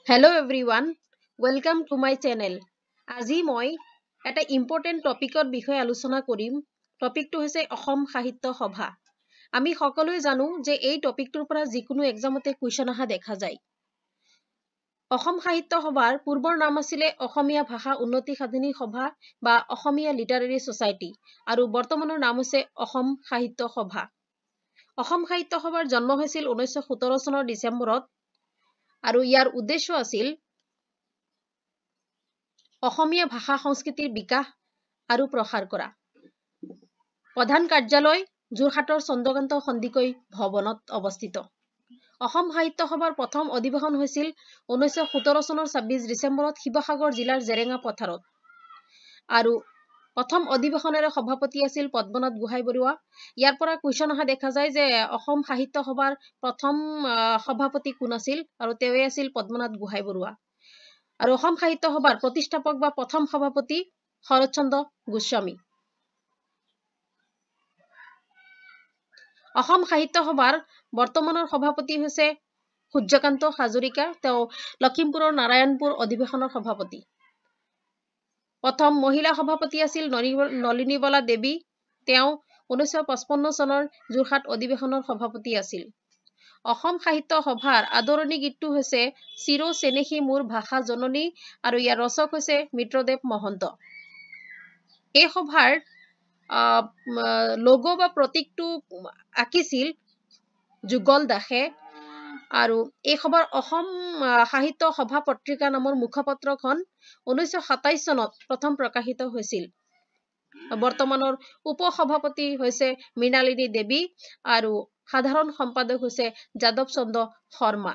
Hello everyone, welcome to my channel. আজি মই এটা ইম্পৰ্টেন্ট টপিকৰ বিষয়ে আলোচনা কৰিম। টপিকটো হৈছে অসম সাহিত্য সভা। আমি সকলোৱে জানো যে এই টপিকটোৰ পৰা যিকোনো এক্সামতে কুৱেশ্যন অহা দেখা যায়। অসম সাহিত্য সভাৰ পূৰ্বৰ নাম আছিলে অসমীয়া ভাষা উন্নতি সাধনী সভা বা অসমীয়া লিটাৰেৰী ছ'চাইটি আৰু বৰ্তমানৰ নাম হৈছে অসম সাহিত্য সভা। অসম সাহিত্য সভাৰ জন্ম হৈছিল 1917 চনৰ ডিচেম্বৰত আৰু ইয়াৰ উদ্দেশ্য আছিল অসমীয়া ভাষা সংস্কৃতিৰ বিকাশ আৰু প্ৰসাৰ কৰা। প্ৰধান কাৰ্যালয় যোৰহাটৰ চন্দ্ৰকান্ত সন্দিকৈ ভৱনত অৱস্থিত। অসম সাহিত্য সভাৰ প্ৰথম অধিৱেশন হৈছিল 1917 চনৰ 26 ডিচেম্বৰত শিৱসাগৰ জিলাৰ জেৰেঙা পথাৰত আৰু প্ৰথম অধিৱেশনেৰে সভাপতি আছিল পদ্মনাথ গোহাঁই বৰুৱা। ইয়াৰ পৰা কুৱেশ্যন অহা দেখা যায় যে অসম সাহিত্য সভাৰ প্ৰথম সভাপতি কোন আছিল আৰু তেওঁৱে আছিল পদ্মনাথ গোহাঁই বৰুৱা। আৰু অসম সাহিত্য সভাৰ প্ৰতিষ্ঠাপক বা প্ৰথম সভাপতি শৰৎচন্দ্ৰ গোস্বামী। অসম সাহিত্য সভাৰ বৰ্তমানৰ সভাপতি হৈছে সূৰ্যকান্ত হাজৰিকা। তেওঁ লখিমপুৰৰ নাৰায়ণপুৰ অধিৱেশনৰ সভাপতি। প্ৰথম মহিলা সভাপতি আছিল নলিনীবালা দেৱী। তেওঁ 1955 চনৰ যোৰহাট অধিৱেশনৰ সভাপতি আছিল। অসম সাহিত্য সভাৰ আদৰণি গীতটো হৈছে চিৰ চেনেহী মোৰ ভাষা জননী আৰু ইয়াৰ ৰচক হৈছে মিত্ৰদেৱ মহন্ত। এই সভাৰ লোগো বা প্ৰতীকটো আঁকিছিল যুগল দাসে আৰু এই সভাৰ অসম সাহিত্য সভা পত্ৰিকা নামৰ মুখপত্ৰখন 1927 চনত প্ৰথম প্ৰকাশিত হৈছিল। বৰ্তমানৰ উপসভাপতি হৈছে মৃণালিনী দেৱী আৰু সাধাৰণ সম্পাদক হৈছে যাদৱ চন্দ্ৰ শৰ্মা।